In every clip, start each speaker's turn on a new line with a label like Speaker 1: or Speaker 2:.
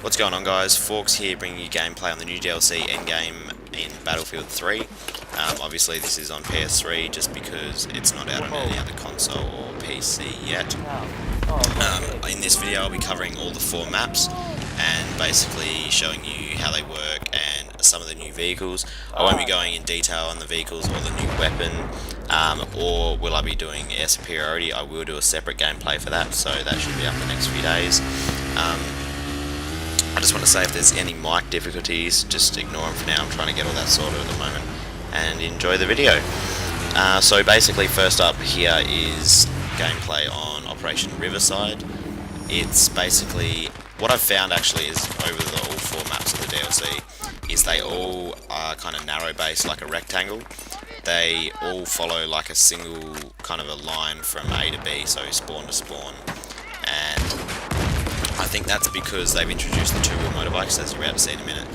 Speaker 1: What's going on, guys? Forks here, bringing you gameplay on the new DLC Endgame in Battlefield 3. Obviously this is on PS3 just because it's not out on any other console or PC yet. In this video I'll be covering all the 4 maps and basically showing you how they work and some of the new vehicles. I won't be going in detail on the vehicles or the new weapon, or will I be doing air superiority. I will do a separate gameplay for that, so that should be up the next few days. I just want to say, if there's any mic difficulties, just ignore them for now. I'm trying to get all that sorted at the moment, and enjoy the video. So basically, first up here is gameplay on Operation Riverside. It's basically, what I've found actually is over the all 4 maps of the DLC, is they all are kind of narrow based, like a rectangle. They all follow like a single kind of a line from A to B, so spawn to spawn, and I think that's because they've introduced the 2-wheel motorbikes, as you're about to see in a minute.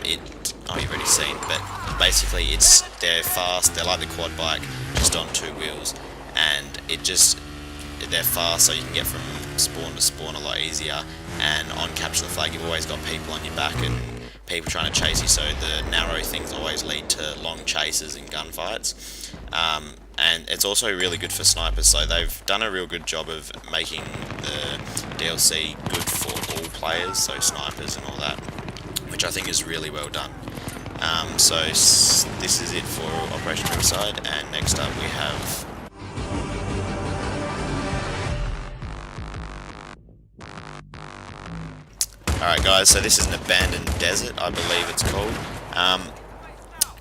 Speaker 1: You've already seen, but basically they're fast, they're like the quad bike, just on 2 wheels, and they're fast, so you can get from spawn to spawn a lot easier, and on Capture the Flag you've always got people on your back and people trying to chase you, so the narrow things always lead to long chases and gunfights. And it's also really good for snipers, so they've done a real good job of making the DLC good for all players, so snipers and all that, which I think is really well done. So this is it for Operation Riverside, and next up we have Alright guys, so this is an abandoned desert, I believe it's called.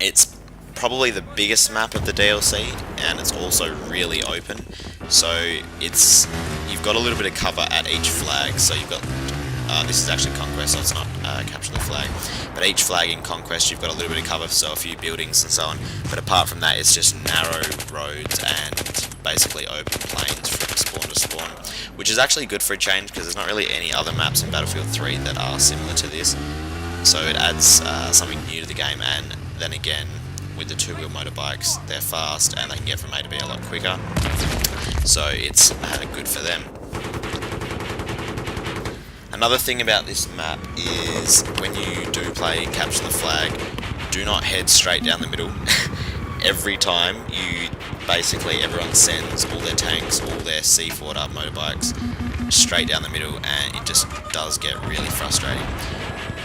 Speaker 1: It's probably the biggest map of the DLC, and it's also really open, so you've got a little bit of cover at each flag. So you've got this is actually Conquest, so it's not Capture the Flag, but each flag in Conquest you've got a little bit of cover, so a few buildings and so on, but apart from that it's just narrow roads and basically open plains from spawn to spawn, which is actually good for a change because there's not really any other maps in Battlefield 3 that are similar to this, so it adds something new to the game. And then again, with the 2-wheel motorbikes, they're fast and they can get from A to B a lot quicker, so it's good for them. Another thing about this map is when you do play Capture the Flag, do not head straight down the middle. Every time everyone sends all their tanks, all their C4 motorbikes straight down the middle, and it just does get really frustrating.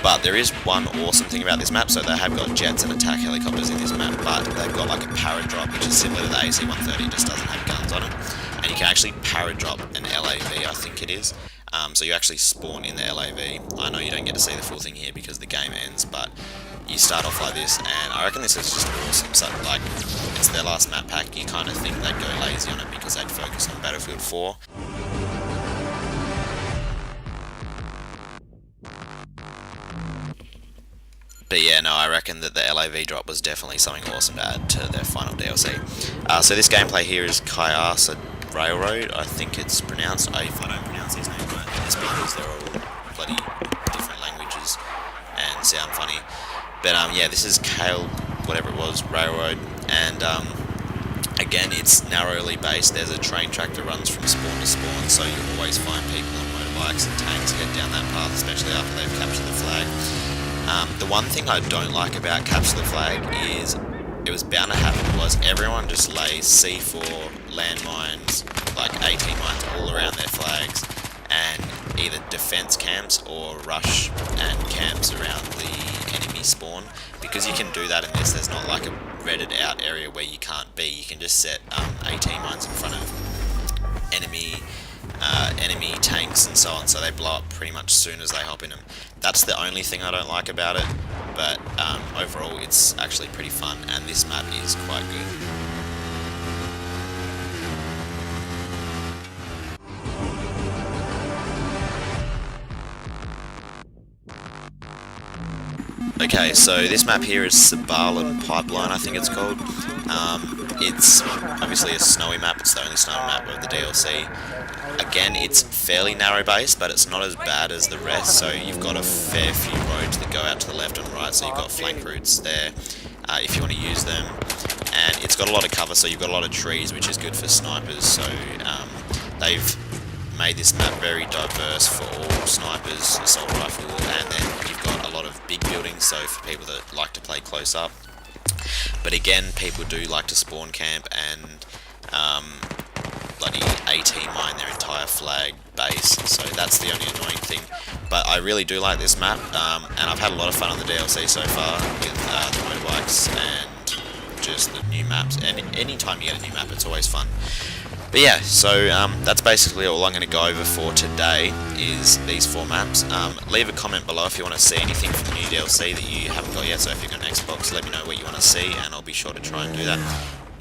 Speaker 1: But there is one awesome thing about this map, so they have got jets and attack helicopters in this map, but they've got like a paradrop, which is similar to the AC-130, it just doesn't have guns on it. And you can actually paradrop an LAV, I think it is. So you actually spawn in the LAV. I know you don't get to see the full thing here because the game ends, but you start off like this, and I reckon this is just awesome. So, like, it's their last map pack, you kind of think they'd go lazy on it because they'd focus on Battlefield 4. But yeah, no, I reckon that the LAV drop was definitely something awesome to add to their final DLC. So this gameplay here is Kayasa Railroad, I think it's pronounced. If I don't pronounce these names right, it's because they're all bloody different languages and sound funny. But yeah, this is Kale, whatever it was, Railroad, and again, it's narrowly based. There's a train track that runs from spawn to spawn, so you always find people on motorbikes and tanks head down that path, especially after they've captured the flag. The one thing I don't like about Capture the Flag is it was bound to happen was everyone just lays C4, landmines, like AT mines all around their flags, and either defense camps or rush and camps around the enemy spawn. Because you can do that in this, there's not like a redded out area where you can't be. You can just set AT mines in front of enemy tanks and so on, so they blow up pretty much as soon as they hop in them. That's the only thing I don't like about it, but overall it's actually pretty fun, and this map is quite good. Okay, so this map here is Sabalan Pipeline, I think it's called. It's obviously a snowy map, it's the only snowy map of the DLC. Again, it's fairly narrow based, but it's not as bad as the rest, so you've got a fair few roads that go out to the left and right, so you've got flank routes there if you want to use them. And it's got a lot of cover, so you've got a lot of trees, which is good for snipers, so they've made this map very diverse for all snipers, assault rifle, and then you've got a lot of big buildings, so for people that like to play close up. But again, people do like to spawn camp and bloody AT mine their entire flag base, so that's the only annoying thing. But I really do like this map, and I've had a lot of fun on the DLC so far with the motorbikes and just the new maps. And any time you get a new map, it's always fun. But yeah, so that's basically all I'm going to go over for today, is these 4 maps. Leave a comment below if you want to see anything from the new DLC that you haven't got yet, so if you've got an Xbox, let me know what you want to see, and I'll be sure to try and do that.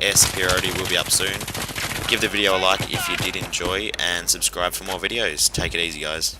Speaker 1: Air Superiority will be up soon. Give the video a like if you did enjoy, and subscribe for more videos. Take it easy, guys.